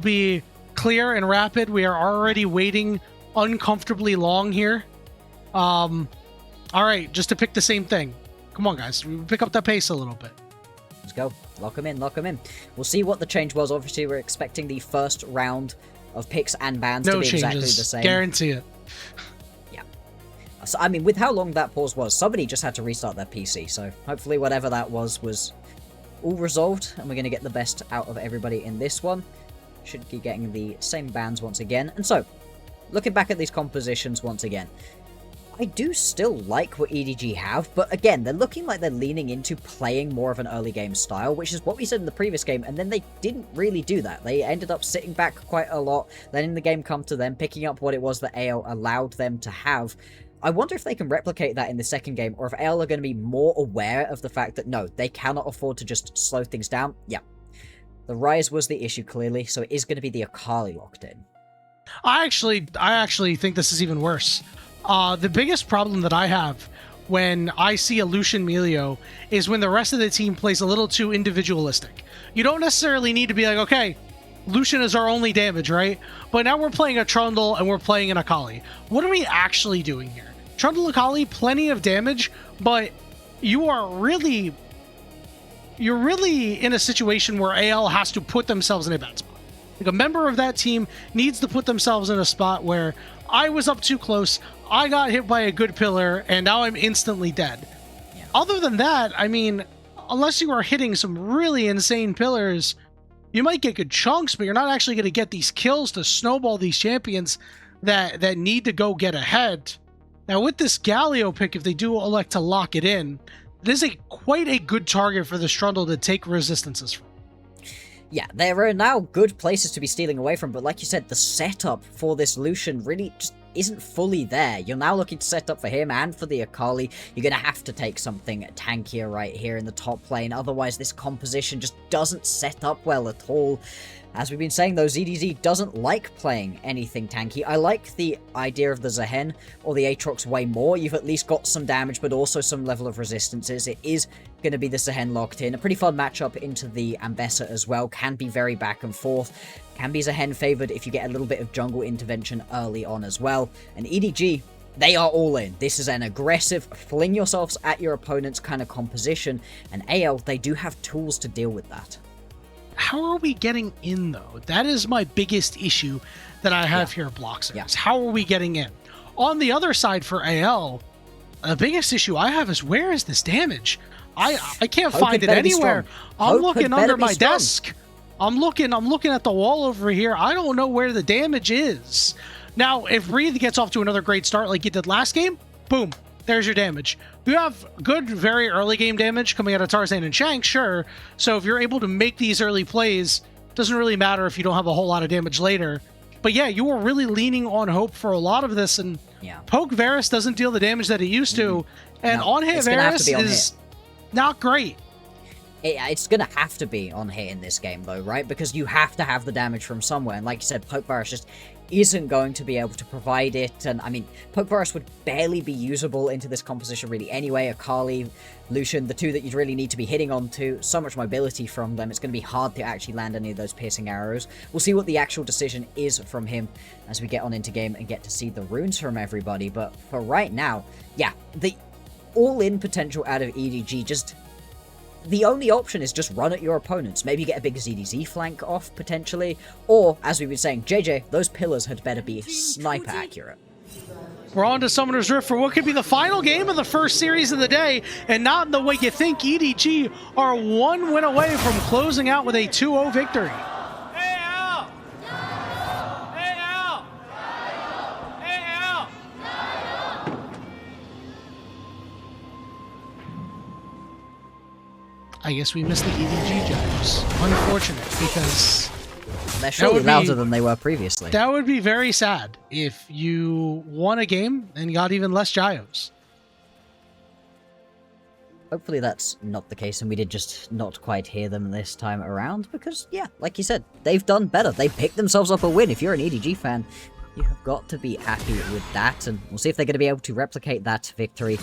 Be clear and rapid. We are already waiting uncomfortably long here. All right, just to pick the same thing. Come on, guys. We pick up the pace a little bit. Let's go. Lock them in, lock them in. We'll see what the change was. Obviously, we're expecting the first round of picks and bans to be exactly the same. Guarantee it. Yeah. So, I mean, with how long that pause was, somebody just had to restart their PC. So hopefully whatever that was all resolved, and we're going to get the best out of everybody in this one. Should be getting the same bans once again. And so, looking back at these compositions once again, I do still like what EDG have, but again, they're looking like they're leaning into playing more of an early game style, which is what we said in the previous game, and then they didn't really do that. They ended up sitting back quite a lot, letting the game come to them, picking up what it was that AL allowed them to have. I wonder if they can replicate that in the second game, or if AL are going to be more aware of the fact that, no, they cannot afford to just slow things down. Yeah. The Rise was the issue, clearly, so it is going to be the Akali locked in. I actually think this is even worse. The biggest problem that I have when I see a Lucian Melio is when the rest of the team plays a little too individualistic. You don't necessarily need to be like, okay, Lucian is our only damage, right? But now we're playing a Trundle and we're playing an Akali. What are we actually doing here? Trundle Akali, plenty of damage, but you're really in a situation where AL has to put themselves in a bad spot. Like, a member of that team needs to put themselves in a spot where I was up too close, I got hit by a good pillar, and now I'm instantly dead. Yeah. Other than that, I mean, unless you are hitting some really insane pillars, you might get good chunks, but you're not actually going to get these kills to snowball these champions that need to go get ahead. Now, with this Galio pick, if they do elect to lock it in, this is quite a good target for the Strundle to take resistances from. Yeah, there are now good places to be stealing away from, but like you said, the setup for this Lucian really just isn't fully there. You're now looking to set up for him and for the Akali. You're going to have to take something tankier right here in the top lane, otherwise this composition just doesn't set up well at all. As we've been saying, though, ZDZ doesn't like playing anything tanky. I like the idea of the Zehen or the Aatrox way more. You've at least got some damage, but also some level of resistances. It is going to be the Zehen locked in. A pretty fun matchup into the Ambessa as well. Can be very back and forth. Can be Zehen favored if you get a little bit of jungle intervention early on as well. And EDG, they are all in. This is an aggressive, fling yourselves at your opponents kind of composition. And AL, they do have tools to deal with that. How are we getting in, though? That is my biggest issue that I have here, Bloxxer. Yeah. How are we getting in? On the other side for AL, the biggest issue I have is, where is this damage? I can't find it anywhere. I'm looking under my desk. I'm looking at the wall over here. I don't know where the damage is. Now, if Breathe gets off to another great start like he did last game, boom, there's your damage. You have good, very early game damage coming out of Tarzan and Shanks, sure. So if you're able to make these early plays, doesn't really matter if you don't have a whole lot of damage later. But yeah, you are really leaning on hope for a lot of this, and Poke Varus doesn't deal the damage that it used to, and on-hit Varus is not great. It's going to have to be on hit in this game, though, right? Because you have to have the damage from somewhere. And like you said, Poke Varus just isn't going to be able to provide it. And, I mean, Poke Varus would barely be usable into this composition, really, anyway. Akali, Lucian, the two that you'd really need to be hitting onto. So much mobility from them. It's going to be hard to actually land any of those piercing arrows. We'll see what the actual decision is from him as we get on into game and get to see the runes from everybody. But for right now, yeah, the all-in potential out of EDG just... The only option is just run at your opponents. Maybe get a big ZDZ flank off, potentially. Or, as we were saying, JJ, those pillars had better be sniper accurate. We're on to Summoner's Rift for what could be the final game of the first series of the day, and not in the way you think. EDG are one win away from closing out with a 2-0 victory. I guess we missed the EDG judges. Unfortunate, because they're surely louder than they were previously. That would be very sad if you won a game and got even less gyos. Hopefully that's not the case and we did just not quite hear them this time around, because, yeah, like you said, they've done better. They picked themselves up a win. If you're an EDG fan, you have got to be happy with that, and we'll see if they're going to be able to replicate that victory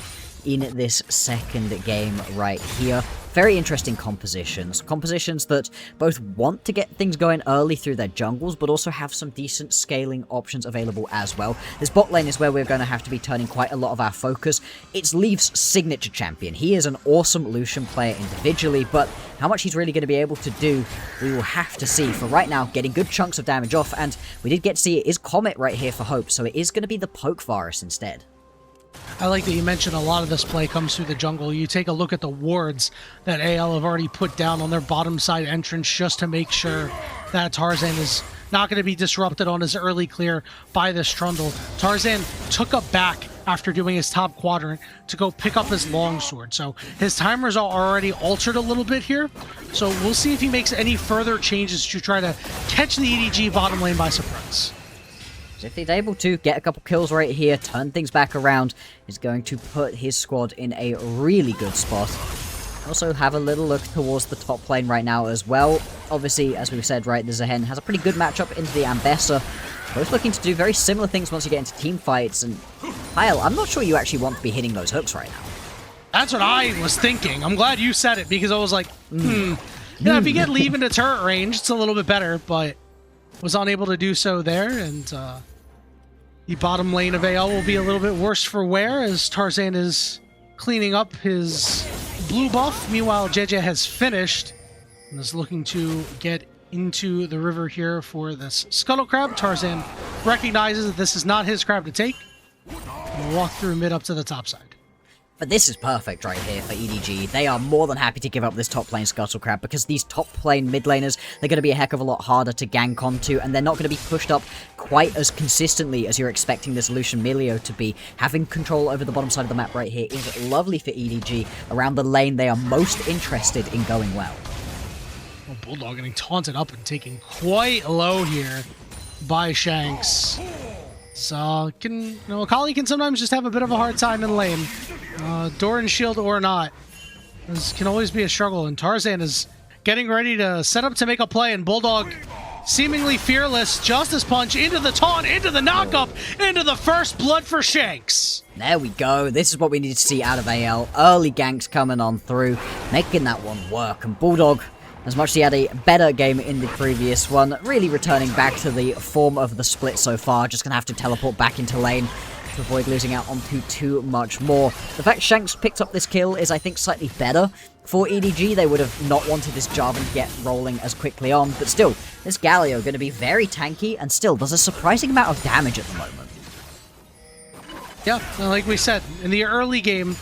in this second game right here. Very interesting compositions. Compositions that both want to get things going early through their jungles, but also have some decent scaling options available as well. This bot lane is where we're going to have to be turning quite a lot of our focus. It's Leaf's signature champion. He is an awesome Lucian player individually, but how much he's really going to be able to do, we will have to see. For right now, getting good chunks of damage off, and we did get to see it is Comet right here for Hope, so it is going to be the Poke Virus instead. I like that you mentioned a lot of this play comes through the jungle. You take a look at the wards that AL have already put down on their bottom side entrance just to make sure that Tarzan is not going to be disrupted on his early clear by this Trundle. Tarzan took a back after doing his top quadrant to go pick up his longsword. So his timers are already altered a little bit here. So we'll see if he makes any further changes to try to catch the EDG bottom lane by surprise. If he's able to get a couple kills right here, turn things back around, is going to put his squad in a really good spot. Also have a little look towards the top lane right now as well. Obviously, as we've said, right, the Zehen has a pretty good matchup into the Ambessa. Both looking to do very similar things once you get into team fights. And Kael, I'm not sure you actually want to be hitting those hooks right now. That's what I was thinking. I'm glad you said it because I was like, Yeah, if you get Leave into turret range, it's a little bit better, but was unable to do so there, and the bottom lane of AL will be a little bit worse for wear as Tarzan is cleaning up his blue buff. Meanwhile, JJ has finished and is looking to get into the river here for this Scuttle Crab. Tarzan recognizes that this is not his crab to take and walk through mid up to the top side. But this is perfect right here for EDG. They are more than happy to give up this top lane Scuttle Crab because these top lane mid laners, they're going to be a heck of a lot harder to gank onto, and they're not going to be pushed up quite as consistently as you're expecting this Lucian Milio to be. Having control over the bottom side of the map right here is lovely for EDG. Around the lane, they are most interested in going well. Oh, Bulldog getting taunted up and taken quite low here by Shanks. So, Akali can sometimes just have a bit of a hard time in lane. Doran shield or not. This can always be a struggle, and Tarzan is getting ready to set up to make a play, and Bulldog seemingly fearless. Justice Punch into the taunt, into the knockup, into the first blood for Shanks. There we go. This is what we need to see out of AL. Early ganks coming on through, making that one work, and Bulldog, as much as he had a better game in the previous one, really returning back to the form of the split so far. Just going to have to teleport back into lane to avoid losing out onto too much more. The fact Shanks picked up this kill is, I think, slightly better for EDG. They would have not wanted this Jarvan to get rolling as quickly on, but still, this Galio going to be very tanky and still does a surprising amount of damage at the moment. Yeah, like we said, in the early game,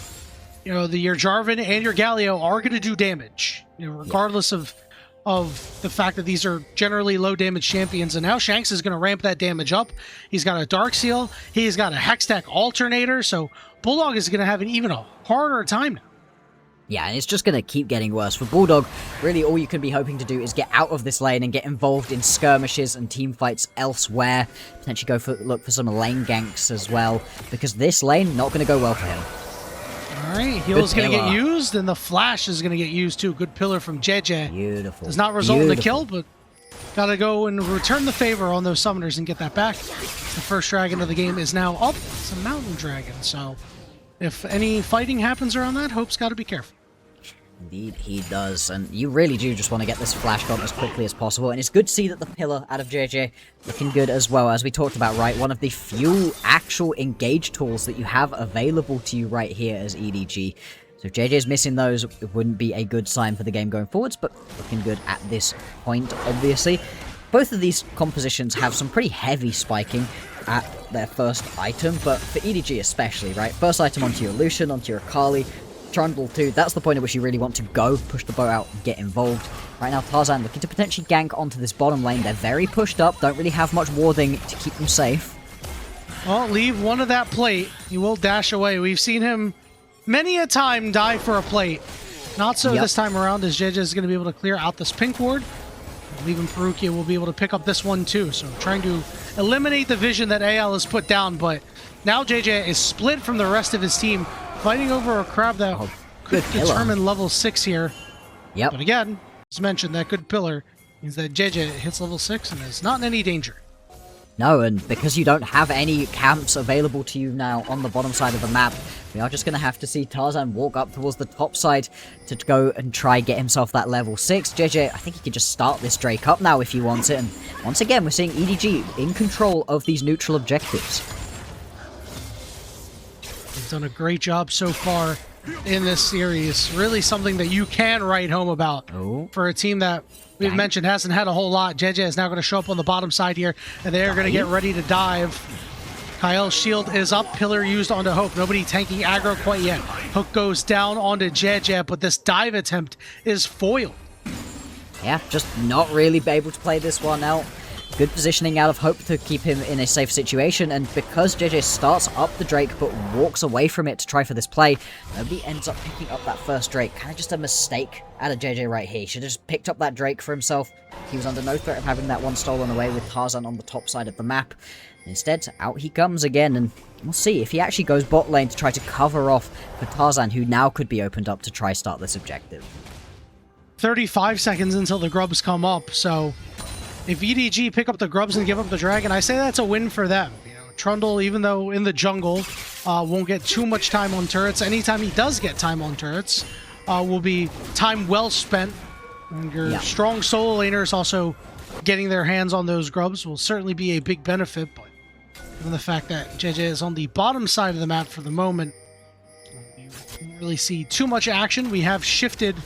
your Jarvan and your Galio are going to do damage, regardless of the fact that these are generally low damage champions. And now Shanks is going to ramp that damage up. He's got a Dark Seal. He's got a Hextech Alternator. So Bulldog is going to have an even a harder time now. Yeah, and it's just going to keep getting worse. For Bulldog, really all you can be hoping to do is get out of this lane and get involved in skirmishes and team fights elsewhere. Potentially look for some lane ganks as well, because this lane, not going to go well for him. Alright, heal's going to get used, and the flash is going to get used too. Good pillar from JJ. Beautiful. Does not result in the kill, but got to go and return the favor on those summoners and get that back. The first dragon of the game is now up. It's a mountain dragon, so if any fighting happens around that, Hope's got to be careful. Indeed, he does, and you really do just want to get this flash gone as quickly as possible, and it's good to see that the pillar out of JJ looking good as well, as we talked about, right? One of the few actual engage tools that you have available to you right here as EDG. So if JJ's missing those, it wouldn't be a good sign for the game going forwards, but looking good at this point, obviously. Both of these compositions have some pretty heavy spiking at their first item, but for EDG especially, right? First item onto your Lucian, onto your Akali, Trundle too, that's the point at which you really want to go, push the boat out, and get involved. Right now, Tarzan looking to potentially gank onto this bottom lane. They're very pushed up, don't really have much warding to keep them safe. Well, leave one of that plate. He will dash away. We've seen him many a time die for a plate. Not so this time around, as JJ is going to be able to clear out this pink ward. Leaving Parukia will be able to pick up this one too. So trying to eliminate the vision that AL has put down, but now JJ is split from the rest of his team, fighting over a crab that could determine level 6 here. Yep. But again, as mentioned, that good pillar means that JJ hits level 6 and is not in any danger. No, and because you don't have any camps available to you now on the bottom side of the map, we are just going to have to see Tarzan walk up towards the top side to go and try get himself that level 6. JJ, I think he could just start this Drake up now if he wants it, and once again, we're seeing EDG in control of these neutral objectives. He's done a great job so far in this series. Really something that you can write home about for a team that we've mentioned hasn't had a whole lot. JJ is now going to show up on the bottom side here, and they're going to get ready to dive. Kael's shield is up, pillar used onto Hope. Nobody tanking aggro quite yet. Hook goes down onto JJ, but this dive attempt is foiled. Yeah, just not really able to play this one out. Good positioning out of Hope to keep him in a safe situation, and because JJ starts up the Drake but walks away from it to try for this play, nobody ends up picking up that first Drake. Kind of just a mistake out of JJ right here. He should have just picked up that Drake for himself. He was under no threat of having that one stolen away with Tarzan on the top side of the map. Instead, out he comes again, and we'll see if he actually goes bot lane to try to cover off for Tarzan, who now could be opened up to try start this objective. 35 seconds until the grubs come up, so if EDG pick up the grubs and give up the dragon, I say that's a win for them. You know, Trundle, even though in the jungle, won't get too much time on turrets. Anytime he does get time on turrets, will be time well spent. And your strong solo laners also getting their hands on those grubs will certainly be a big benefit. But given the fact that JJ is on the bottom side of the map for the moment, you don't really see too much action. We have shifted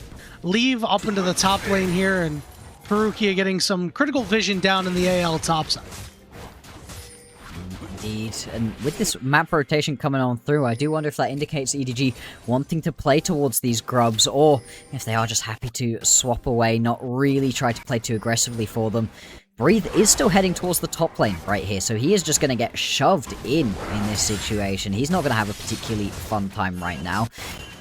Leave up into the top lane here, and Parukia getting some critical vision down in the AL top side. Indeed, and with this map rotation coming on through, I do wonder if that indicates EDG wanting to play towards these grubs, or if they are just happy to swap away, not really try to play too aggressively for them. Breathe is still heading towards the top lane right here, so he is just going to get shoved in this situation. He's not going to have a particularly fun time right now.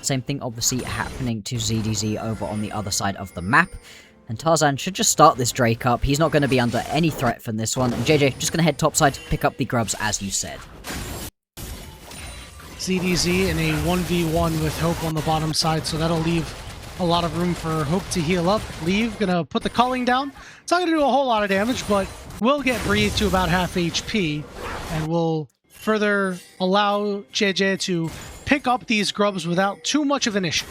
Same thing obviously happening to ZDZ over on the other side of the map. And Tarzan should just start this Drake up. He's not going to be under any threat from this one. And JJ just going to head topside to pick up the grubs, as you said. ZDZ in a 1v1 with Hope on the bottom side, so that'll leave a lot of room for Hope to heal up. Leave, going to put the culling down. It's not going to do a whole lot of damage, but will get Breathe to about half HP, and will further allow JJ to pick up these grubs without too much of an issue.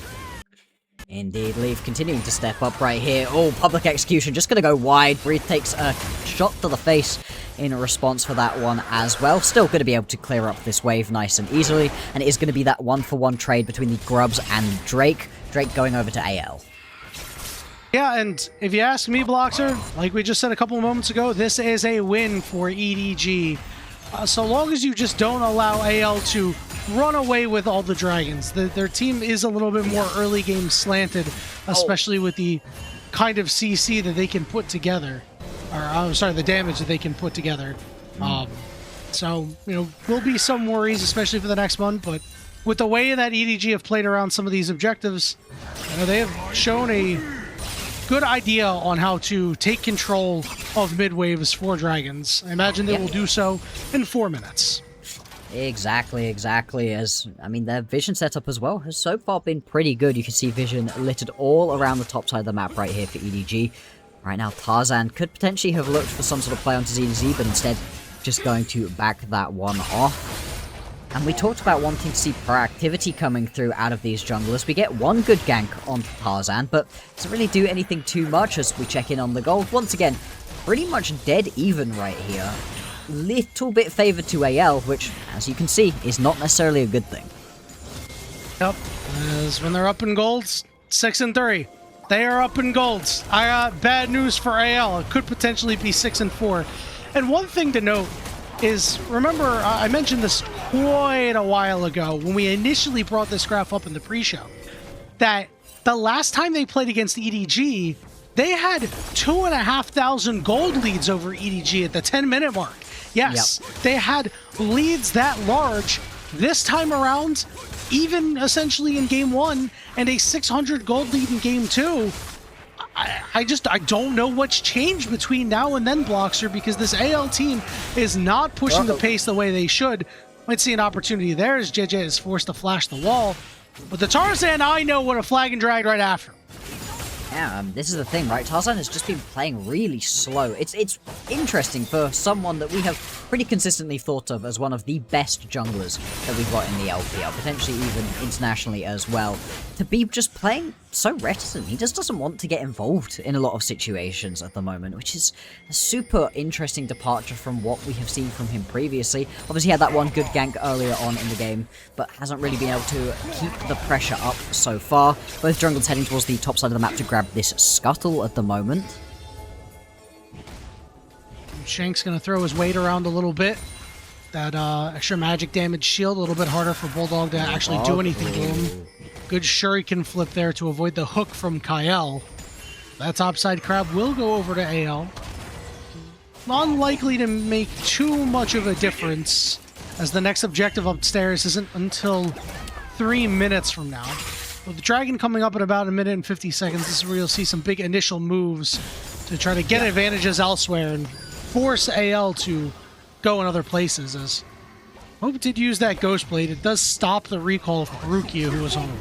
Indeed, Leaf continuing to step up right here. Oh, public execution, just going to go wide. Breathe takes a shot to the face in response for that one as well. Still going to be able to clear up this wave nice and easily, and it is going to be that 1-for-1 trade between the grubs and Drake. Drake going over to AL. Yeah, and if you ask me, Bloxxer, like we just said a couple of moments ago, this is a win for EDG. So long as you just don't allow AL to run away with all the dragons. Their team is a little bit more early game slanted, especially with the kind of CC that they can put together. Or, I'm sorry, the damage that they can put together. So, you know, will be some worries, especially for the next month, but with the way that EDG have played around some of these objectives, you know, they have shown a good idea on how to take control of mid waves for dragons. I imagine they will do so in 4 minutes. Exactly, as, I mean, their vision setup as well has so far been pretty good. You can see vision littered all around the top side of the map right here for EDG. Right now, Tarzan could potentially have looked for some sort of play onto ZDZ, but instead just going to back that one off. And we talked about wanting to see proactivity coming through out of these junglers. We get one good gank on Tarzan, but doesn't really do anything too much as we check in on the gold. Once again, pretty much dead even right here. Little bit favored to AL, which, as you can see, is not necessarily a good thing. Yep, as when they're up in golds, 6-3. They are up in golds. I got bad news for AL. It could potentially be 6-4. And one thing to note is, remember, I mentioned this quite a while ago when we initially brought this graph up in the pre-show, that the last time they played against EDG, they had 2,500 gold leads over EDG at the 10-minute mark. Yes, they had leads that large this time around, even essentially in game 1, and a 600 gold lead in game 2. I don't know what's changed between now and then, Bloxxer, because this AL team is not pushing the pace the way they should. Might see an opportunity there as JJ is forced to flash the wall. But the Tarzan, I know, would have flag and dragged right after. Yeah, this is the thing, right? Tarzan has just been playing really slow. It's interesting for someone that we have pretty consistently thought of as one of the best junglers that we've got in the LPL, potentially even internationally as well, to be just playing so reticent. He just doesn't want to get involved in a lot of situations at the moment, which is a super interesting departure from what we have seen from him previously. Obviously, he had that one good gank earlier on in the game, but hasn't really been able to keep the pressure up so far. Both jungles heading towards the top side of the map to grab this scuttle at the moment. Shanks gonna throw his weight around a little bit. That extra magic damage shield, a little bit harder for Bulldog to actually do anything to him. Good shuriken flip there to avoid the hook from Kael. That topside crab will go over to AL. Unlikely to make too much of a difference, as the next objective upstairs isn't until 3 minutes from now. With the dragon coming up in about 1 minute and 50 seconds, this is where you'll see some big initial moves to try to get advantages elsewhere and force AL to go in other places. As Hope did use that Ghost Blade. It does stop the recall of Parukia, who was home.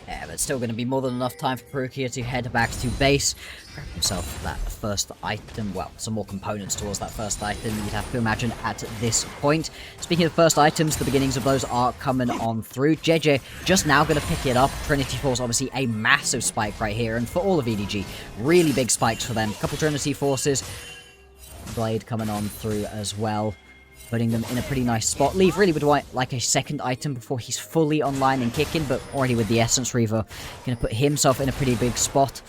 Yeah, but still going to be more than enough time for Parukia to head back to base, grab himself that first item, well, some more components towards that first item, you'd have to imagine at this point. Speaking of first items, the beginnings of those are coming on through. JJ just now going to pick it up. Trinity Force, obviously a massive spike right here, and for all of EDG, really big spikes for them. A couple Trinity Forces, Blade coming on through as well, putting them in a pretty nice spot. Leave really would want like a second item before he's fully online and kicking, but already with the Essence Reaver, going to put himself in a pretty big spot.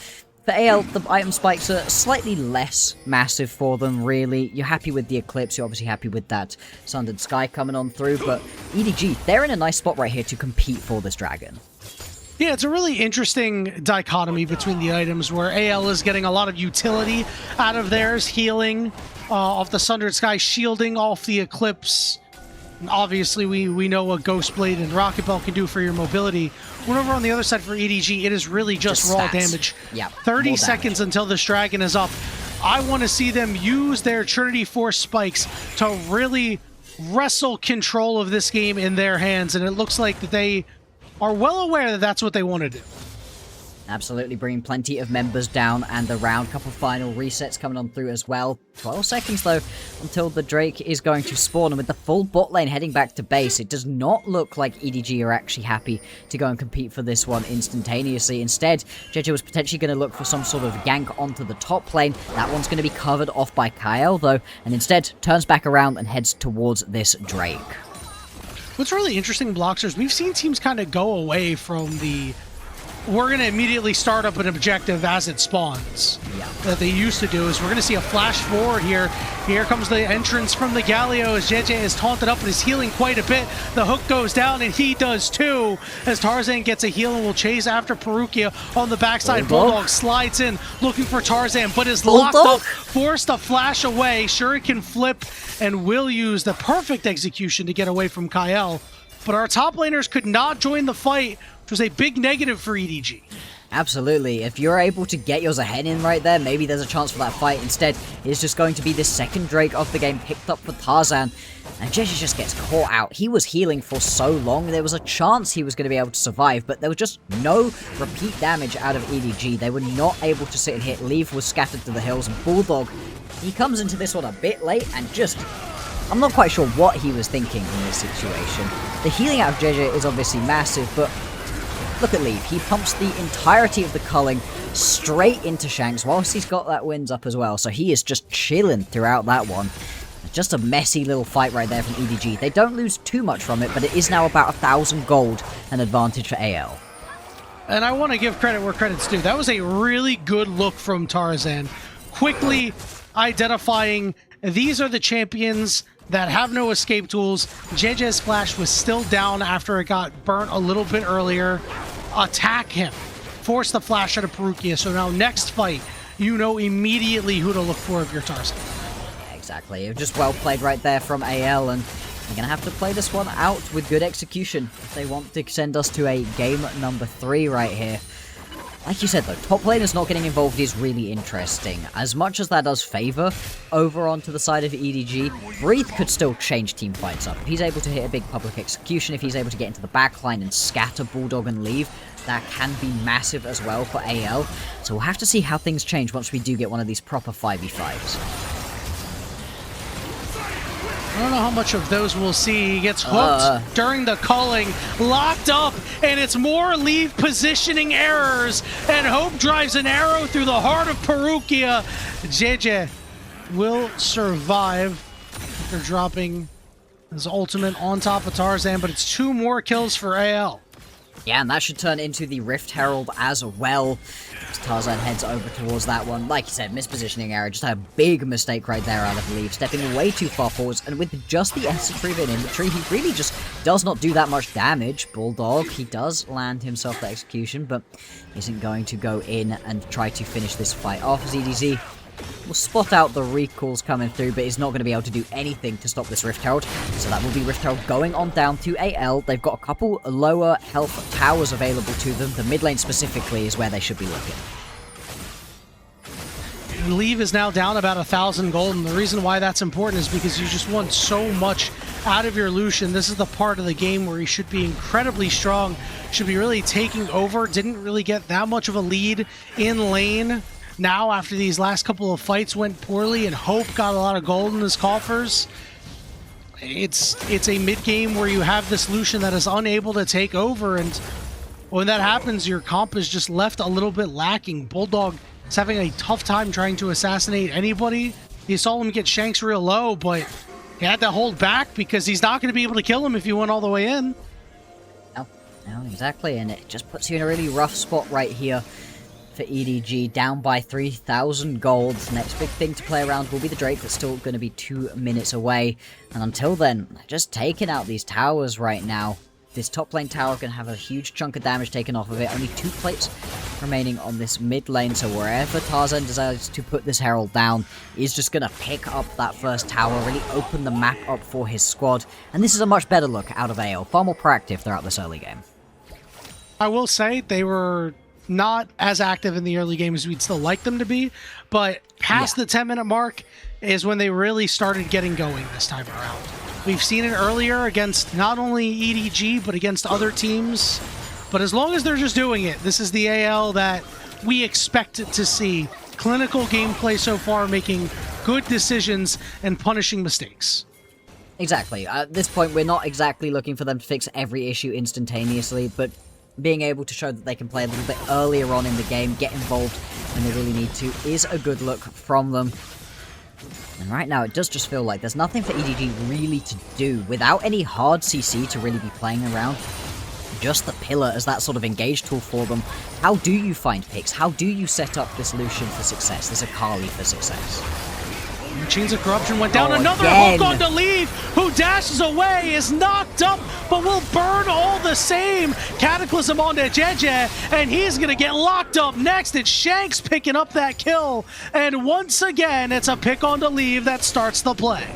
For AL, the item spikes are slightly less massive for them, really. You're happy with the Eclipse, you're obviously happy with that Sundered Sky coming on through, but EDG, they're in a nice spot right here to compete for this dragon. Yeah, it's a really interesting dichotomy between the items where AL is getting a lot of utility out of theirs, healing off the Sundered Sky, shielding off the Eclipse. And obviously, we know what Ghost Blade and Rocket Belt can do for your mobility. Whenever on the other side for EDG, it is really just raw stats. Damage. Yeah, 30 seconds until this dragon is up. I want to see them use their Trinity Force spikes to really wrestle control of this game in their hands, and it looks like that they are well aware that that's what they want to do. Absolutely bringing plenty of members down and around. Couple final resets coming on through as well. 12 seconds though until the Drake is going to spawn, and with the full bot lane heading back to base, it does not look like EDG are actually happy to go and compete for this one instantaneously. Instead, JJ was potentially going to look for some sort of gank onto the top lane. That one's going to be covered off by Kael though, and instead turns back around and heads towards this Drake. What's really interesting, Bloxxer, is we've seen teams kind of go away from the we're going to immediately start up an objective as it spawns. Yeah. That they used to do is we're going to see a flash forward here. Here comes the entrance from the Galio as JJ is taunted up and is healing quite a bit. The hook goes down and he does too as Tarzan gets a heal and will chase after Parukia on the backside. Bulldog slides in looking for Tarzan but is locked up, forced to flash away. Shuriken flip and will use the perfect execution to get away from Kael. But our top laners could not join the fight, which was a big negative for EDG. Absolutely. If you're able to get yours ahead in right there, maybe there's a chance for that fight. Instead, it's just going to be the second Drake of the game picked up for Tarzan. And JJ just gets caught out. He was healing for so long, there was a chance he was going to be able to survive, but there was just no repeat damage out of EDG. They were not able to sit and hit. Leave was scattered to the hills, and Bulldog, he comes into this one a bit late and just... I'm not quite sure what he was thinking in this situation. The healing out of JJ is obviously massive, but look at Leave. He pumps the entirety of the culling straight into Shanks whilst he's got that winds up as well. So he is just chilling throughout that one. Just a messy little fight right there from EDG. They don't lose too much from it, but it is now about 1,000 gold an advantage for AL. And I want to give credit where credit's due. That was a really good look from Tarzan. Quickly identifying these are the champions that have no escape tools. JJ's Splash was still down after it got burnt a little bit earlier. Attack him. Force the flash out of Parukia. So now next fight, you know immediately who to look for if you're Tarzan. Exactly. Just well played right there from AL, and they're going to have to play this one out with good execution if they want to send us to a game number 3 right here. Like you said though, top laners not getting involved is really interesting. As much as that does favor over onto the side of EDG, Breathe could still change team fights up. If he's able to hit a big public execution, if he's able to get into the backline and scatter Bulldog and leave, that can be massive as well for AL. So we'll have to see how things change once we do get one of these proper 5v5s. I don't know how much of those we'll see. He gets hooked during the culling, locked up, and it's more leave positioning errors, and Hope drives an arrow through the heart of Parukia. JJ will survive after dropping his ultimate on top of Tarzan, but it's 2 more kills for AL. Yeah, and that should turn into the Rift Herald as well. As Tarzan heads over towards that one. Like you said, mispositioning error. Just had a big mistake right there out of the leave. Stepping way too far forwards. And with just the Essence Reaver in inventory, he really just does not do that much damage. Bulldog, he does land himself the execution, but isn't going to go in and try to finish this fight off as EDZ will spot out the recalls coming through, but is not going to be able to do anything to stop this Rift Herald. So that will be Rift Herald going on down to AL. They've got a couple lower health towers available to them. The mid lane specifically is where they should be looking. Leave is now down about 1,000 gold, and the reason why that's important is because you just want so much out of your Lucian. This is the part of the game where he should be incredibly strong, should be really taking over. Didn't really get that much of a lead in lane. Now, after these last couple of fights went poorly and Hope got a lot of gold in his coffers, it's a mid-game where you have this Lucian that is unable to take over, and when that happens, your comp is just left a little bit lacking. Bulldog is having a tough time trying to assassinate anybody. You saw him get Shanks real low, but he had to hold back because he's not going to be able to kill him if you went all the way in. No, exactly, and it just puts you in a really rough spot right here. For EDG, down by 3,000 gold. Next big thing to play around will be the Drake, that's still going to be 2 minutes away. And until then, just taking out these towers right now. This top lane tower can have a huge chunk of damage taken off of it. Only 2 plates remaining on this mid lane, so wherever Tarzan decides to put this Herald down, he's just going to pick up that first tower, really open the map up for his squad. And this is a much better look out of AO, far more proactive throughout this early game. I will say they were not as active in the early game as we'd still like them to be, but past the 10-minute mark is when they really started getting going this time around. We've seen it earlier against not only EDG, but against other teams. But as long as they're just doing it, this is the AL that we expected to see. Clinical gameplay so far, making good decisions and punishing mistakes. Exactly. At this point, we're not exactly looking for them to fix every issue instantaneously, but being able to show that they can play a little bit earlier on in the game, get involved when they really need to, is a good look from them. And right now, it does just feel like there's nothing for EDG really to do. Without any hard CC to really be playing around, just the pillar as that sort of engage tool for them. How do you find picks? How do you set up this Lucian for success, this Akali for success? Chains of Corruption went down. Another hook on to leave, who dashes away, is knocked up, but will burn all the same. Cataclysm onto Jeje, and he's going to get locked up next. It's Shanks picking up that kill, and once again, it's a pick on to leave that starts the play.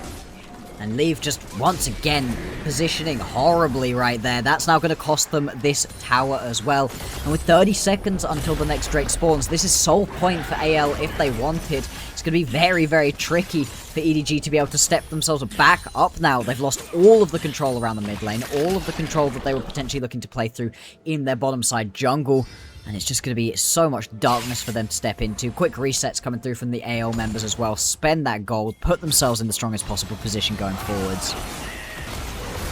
And Leave just once again positioning horribly right there. That's now going to cost them this tower as well. And with 30 seconds until the next Drake spawns, this is sole point for AL if they want it. It's going to be very, very tricky for EDG to be able to step themselves back up now. They've lost all of the control around the mid lane, all of the control that they were potentially looking to play through in their bottom side jungle. And it's just going to be so much darkness for them to step into. Quick resets coming through from the AO members as well. Spend that gold, put themselves in the strongest possible position going forwards.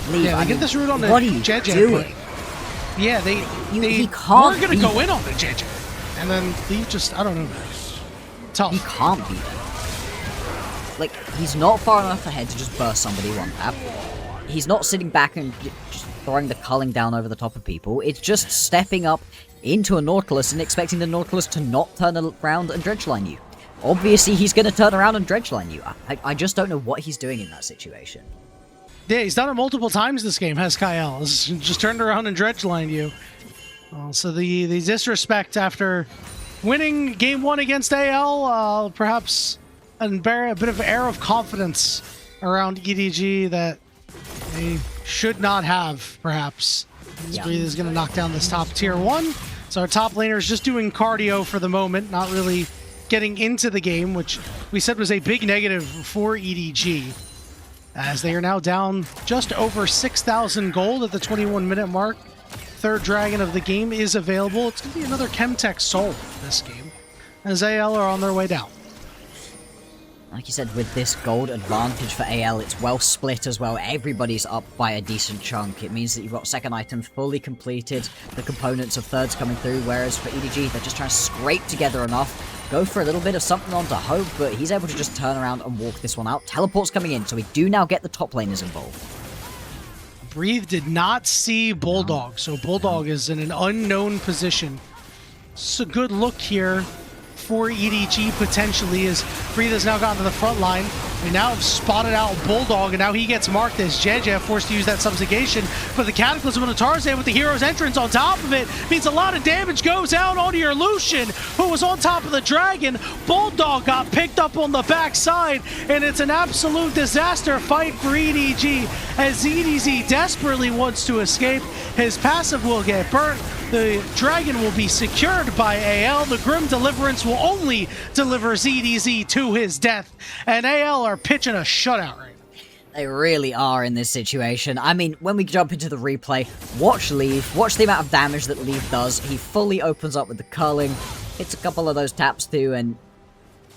Leave, yeah, get this root on the Jeje doing? Yeah, they can't were going to go in on the Jeje. And then Leave just, I don't know. Tough. He can't beat it. Like, he's not far enough ahead to just burst somebody one tap. He's not sitting back and just throwing the culling down over the top of people. It's just stepping up into a Nautilus and expecting the Nautilus to not turn around and dredgeline you. Obviously, he's going to turn around and dredgeline you. I just don't know what he's doing in that situation. Yeah, he's done it multiple times this game, has Kael. He's just turned around and dredgelined you. So the disrespect after winning game 1 against AL, perhaps a bit of air of confidence around EDG that they should not have, perhaps. Breathe is going to knock down this top tier 1. It's So our top laner is just doing cardio for the moment, not really getting into the game, which we said was a big negative for EDG, as they are now down just over 6,000 gold at the 21-minute mark. Third dragon of the game is available. It's going to be another Chemtech soul this game, as AL are on their way down. Like you said, with this gold advantage for AL, it's well split as well. Everybody's up by a decent chunk. It means that you've got second items fully completed, the components of thirds coming through, whereas for EDG, they're just trying to scrape together enough, go for a little bit of something onto Hope, but he's able to just turn around and walk this one out. Teleport's coming in, so we do now get the top laners involved. Breathe did not see Bulldog, so Bulldog is in an unknown position. It's a good look here for EDG potentially, as Breathe has now gotten to the front line. We now have spotted out Bulldog, and now he gets marked as JJ, forced to use that subjugation. But the Cataclysm on the Tarzan with the hero's entrance on top of it means a lot of damage goes out onto your Lucian, who was on top of the dragon. Bulldog got picked up on the backside, and it's an absolute disaster fight for EDG, as EDG desperately wants to escape. His passive will get burnt. The dragon will be secured by AL. The Grim Deliverance will only deliver ZDZ to his death. And AL are pitching a shutout right now. They really are in this situation. I mean, when we jump into the replay, watch Leave. Watch the amount of damage that Leave does. He fully opens up with the curling, hits a couple of those taps too, and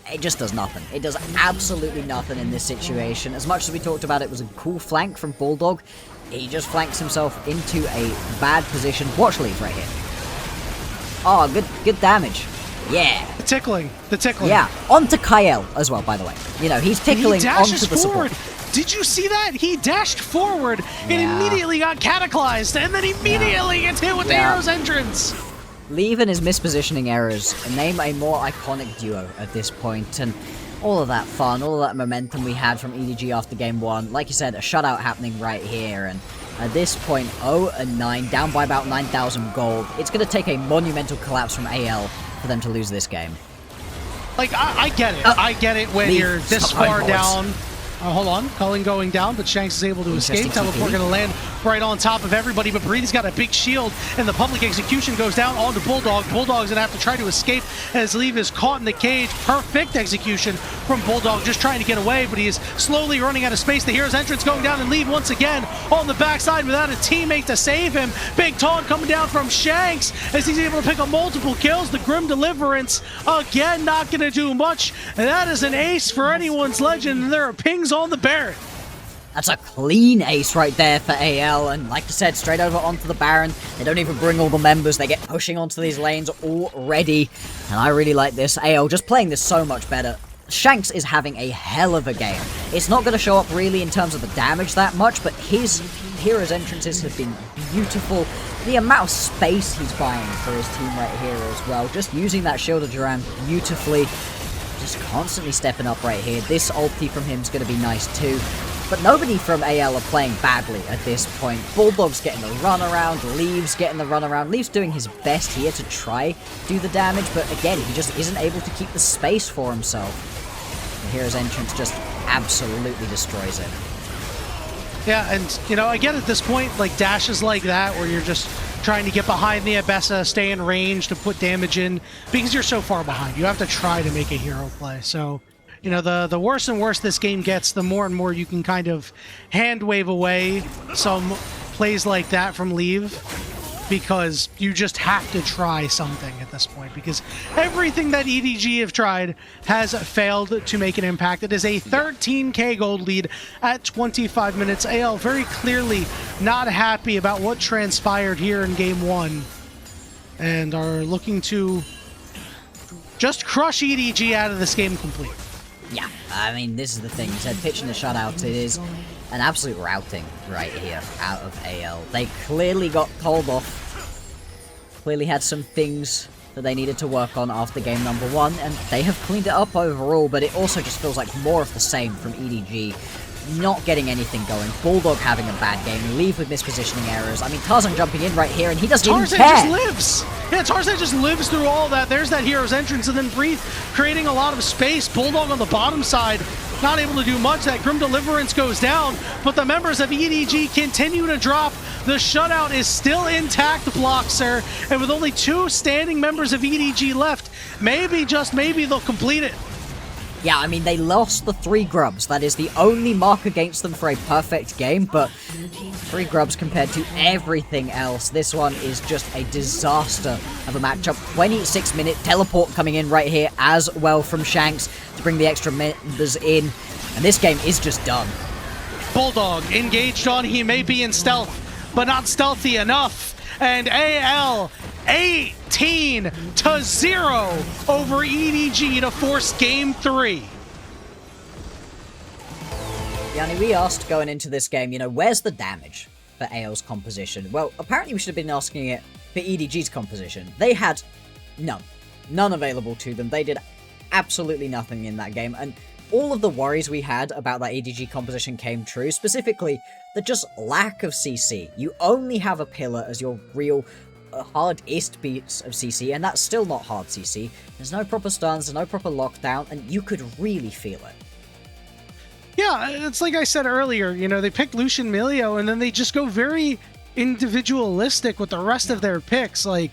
it just does nothing. It does absolutely nothing in this situation. As much as we talked about it was a cool flank from Bulldog, he just flanks himself into a bad position. Watch Leave right here. Oh, good damage. Yeah. The tickling. Yeah, onto Kael as well, by the way. You know, he's tickling onto the forward. support. Did you see that? He dashed forward and immediately got cataclysed, and then immediately gets hit with the hero's entrance. Leave and his mispositioning errors name a more iconic duo at this point, and all of that fun, all of that momentum we had from EDG after game 1. Like you said, a shutout happening right here, and at this point, 0-9, down by about 9,000 gold. It's going to take a monumental collapse from AL for them to lose this game. Like, I get it. I get it when you're this far down. Hold on. Cullen going down, but Shanks is able to escape. Teleport going to land right on top of everybody, but Breeze's got a big shield, and the public execution goes down onto Bulldog. Bulldog's going to have to try to escape as Leave is caught in the cage. Perfect execution from Bulldog, just trying to get away, but he is slowly running out of space. The hero's entrance going down, and Leave once again on the backside without a teammate to save him. Big taunt coming down from Shanks as he's able to pick up multiple kills. The Grim Deliverance, again, not going to do much. And that is an ace for anyone's legend, and there are pings on the Baron. That's a clean ace right there for AL, and like I said, straight over onto the Baron. They don't even bring all the members, they get pushing onto these lanes already, and I really like this. AL just playing this so much better. Shanks is having a hell of a game. It's not going to show up really in terms of the damage that much, but his hero's entrances have been beautiful. The amount of space he's buying for his team right here as well, just using that Shield of Duran beautifully. Just constantly stepping up right here. This ulti from him is going to be nice too. But nobody from AL are playing badly at this point. Bulldog's getting the runaround, Leave's getting the runaround. Leave's doing his best here to try do the damage, but again, he just isn't able to keep the space for himself. The hero's entrance just absolutely destroys it. Yeah, and, you know, again, at this point, like, dashes like that, where you're just trying to get behind the Abessa, stay in range to put damage in, because you're so far behind. You have to try to make a hero play. So, you know, the worse and worse this game gets, the more and more you can kind of hand wave away some plays like that from Leave, because you just have to try something at this point, because everything that EDG have tried has failed to make an impact. It is a 13k gold lead at 25 minutes. AL very clearly not happy about what transpired here in game 1 and are looking to just crush EDG out of this game complete. Yeah, I mean, this is the thing. You said pitching the shutout, it is an absolute routing right here out of AL. They clearly got told off. Clearly had some things that they needed to work on after game number 1, and they have cleaned it up overall, but it also just feels like more of the same from EDG. Not getting anything going. Bulldog having a bad game. Leave with mispositioning errors. I mean, Tarzan jumping in right here, and he doesn't even care. Tarzan just lives! Yeah, Tarzan just lives through all that. There's that hero's entrance, and then Breathe creating a lot of space. Bulldog on the bottom side, not able to do much. That Grim Deliverance goes down, but the members of EDG continue to drop The shutout is still intact, Bloxxer, and with only 2 standing members of EDG left, maybe, just maybe, they'll complete it. Yeah, I mean, they lost the 3 grubs. That is the only mark against them for a perfect game, but 3 grubs compared to everything else. This one is just a disaster of a matchup. 26-minute teleport coming in right here as well from Shanks to bring the extra members in, and this game is just done. Bulldog engaged on, he may be in stealth, but not stealthy enough, and AL 18-0 over EDG to force game 3. Yanni, we asked going into this game, where's the damage for AL's composition? Well, apparently we should have been asking it for EDG's composition. They had none available to them. They did absolutely nothing in that game, and all of the worries we had about that EDG composition came true, specifically the just lack of CC. You only have a pillar as your real hardest beats of CC, and that's still not hard CC. There's no proper stuns, there's no proper lockdown, and you could really feel it. Yeah, it's like I said earlier, they pick Lucian Milio, and then they just go very individualistic with the rest of their picks. Like,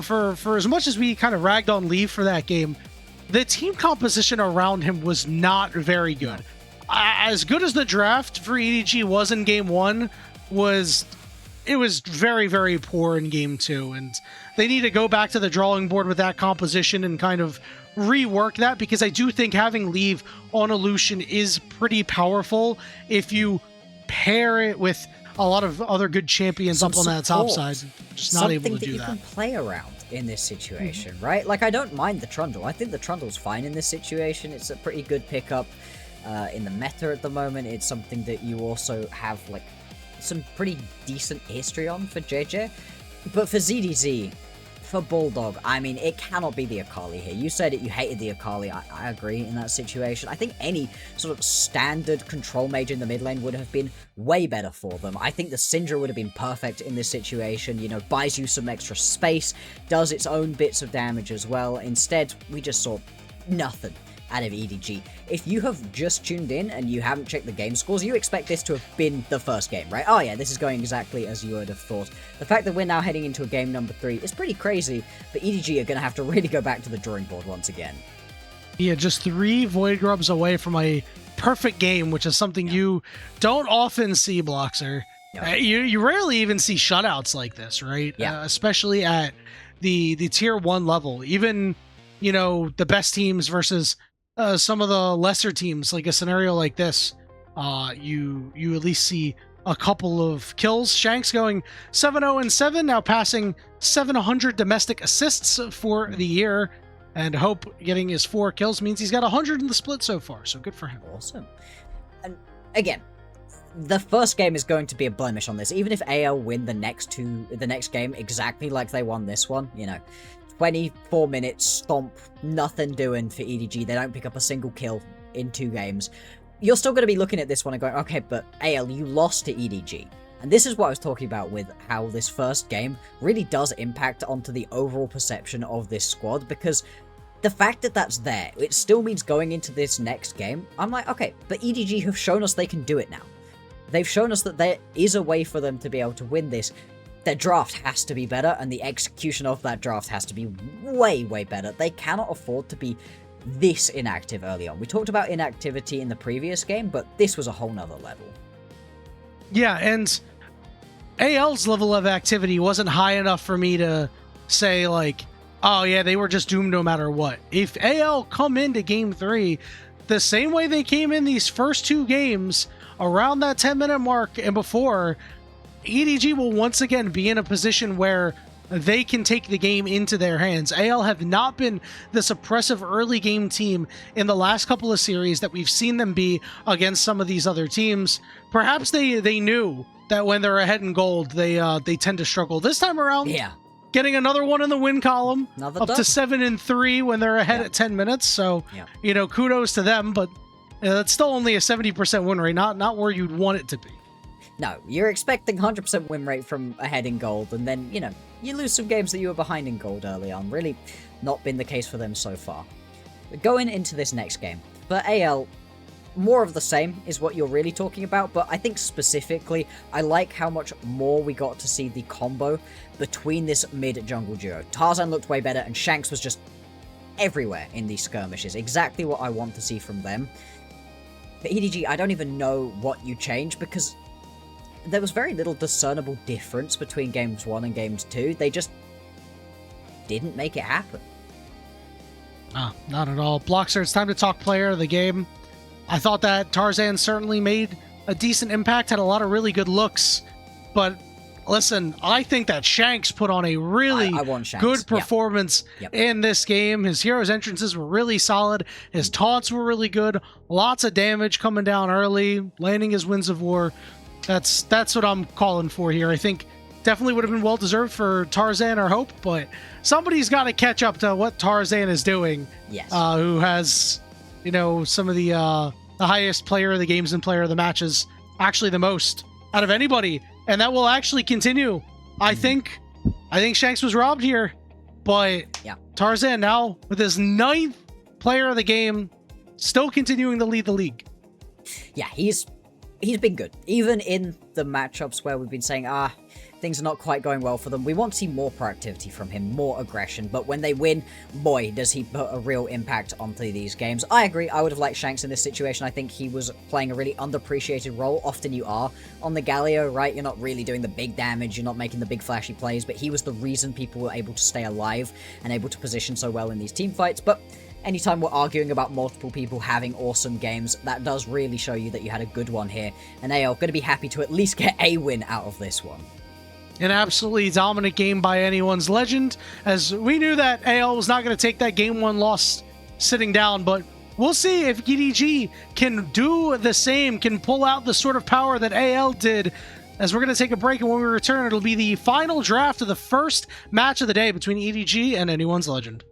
for as much as we kind of ragged on Leave for that game, the team composition around him was not very good. As good as the draft for EDG was in game 1, it was very, very poor in game 2, and they need to go back to the drawing board with that composition and kind of rework that, because I do think having Leave on a Lucian is pretty powerful if you pair it with a lot of other good champions up on that top side. Just not able to do that. Something that you can play around in this situation, right? Like, I don't mind the Trundle. I think the Trundle's fine in this situation. It's a pretty good pickup in the meta at the moment. It's something that you also have, like, some pretty decent history on for JJ. But for ZDZ, for Bulldog, I mean, it cannot be the Akali here. You said it, you hated the Akali. I agree in that situation. I think any sort of standard control mage in the mid lane would have been way better for them. I think the Syndra would have been perfect in this situation, buys you some extra space, does its own bits of damage as well. Instead, we just saw nothing out of EDG. If you have just tuned in and you haven't checked the game scores, you expect this to have been the first game, right? Oh yeah, this is going exactly as you would have thought. The fact that we're now heading into a game number 3 is pretty crazy, but EDG are going to have to really go back to the drawing board once again. Yeah, just 3 Void Grubs away from a perfect game, which is something you don't often see, Bloxxer. You rarely even see shutouts like this, right? Yeah. Especially at the tier 1 level. Even, the best teams versus some of the lesser teams, like a scenario like this, you at least see a couple of kills. Shanks going 7-0-7, now passing 700 domestic assists for the year, and Hope getting his 4 kills means he's got 100 in the split so far, so good for him. Awesome. And again, the first game is going to be a blemish on this. Even if AL win the next game exactly like they won this one, 24 minutes, stomp, nothing doing for EDG. They don't pick up a single kill in 2 games. You're still going to be looking at this one and going, okay, but AL, you lost to EDG. And this is what I was talking about with how this first game really does impact onto the overall perception of this squad, because the fact that that's there, it still means going into this next game, I'm like, okay, but EDG have shown us they can do it now. They've shown us that there is a way for them to be able to win this. Their draft has to be better, and the execution of that draft has to be way, way better. They cannot afford to be this inactive early on. We talked about inactivity in the previous game, but this was a whole nother level. Yeah, and AL's level of activity wasn't high enough for me to say, like, oh yeah, they were just doomed no matter what. If AL come into game 3 the same way they came in these first 2 games, around that 10-minute mark and before, EDG will once again be in a position where they can take the game into their hands. AL have not been the suppressive early game team in the last couple of series that we've seen them be against some of these other teams. Perhaps they knew that when they're ahead in gold, they tend to struggle. This time around, getting another one in the win column, up to 7-3 when they're ahead at 10 minutes. So, kudos to them, but that's still only a 70% win rate, not where you'd want it to be. No, you're expecting 100% win rate from ahead in gold, and then, you lose some games that you were behind in gold early on. Really not been the case for them so far. But going into this next game, for AL, more of the same is what you're really talking about, but I think specifically, I like how much more we got to see the combo between this mid-jungle duo. Tarzan looked way better, and Shanks was just everywhere in these skirmishes. Exactly what I want to see from them. For EDG, I don't even know what you changed, because there was very little discernible difference between Games 1 and Games 2. They just didn't make it happen. Ah, not at all. Bloxxer, it's time to talk player of the game. I thought that Tarzan certainly made a decent impact, had a lot of really good looks, but listen, I think that Shanks put on a really good performance in this game. His hero's entrances were really solid. His taunts were really good. Lots of damage coming down early, landing his Winds of War. That's what I'm calling for here. I think definitely would have been well-deserved for Tarzan or Hope, but somebody's got to catch up to what Tarzan is doing. Yes. Who has, you know, some of the highest player of the games and player of the matches, actually the most out of anybody, and that will actually continue. I think Shanks was robbed here, but Tarzan now with his 9th player of the game, still continuing to lead the league. Yeah, he's been good. Even in the matchups where we've been saying, things are not quite going well for them, we want to see more proactivity from him, more aggression, but when they win, boy, does he put a real impact onto these games. I agree, I would have liked Shanks in this situation. I think he was playing a really underappreciated role. Often you are on the Galio, right? You're not really doing the big damage, you're not making the big flashy plays, but he was the reason people were able to stay alive and able to position so well in these team fights. But anytime we're arguing about multiple people having awesome games, that does really show you that you had a good one here, and AL going to be happy to at least get a win out of this one. An absolutely dominant game by anyone's legend, as we knew that AL was not going to take that game 1 loss sitting down, but we'll see if EDG can do the same, can pull out the sort of power that AL did, as we're going to take a break, and when we return, it'll be the final draft of the first match of the day between EDG and anyone's legend.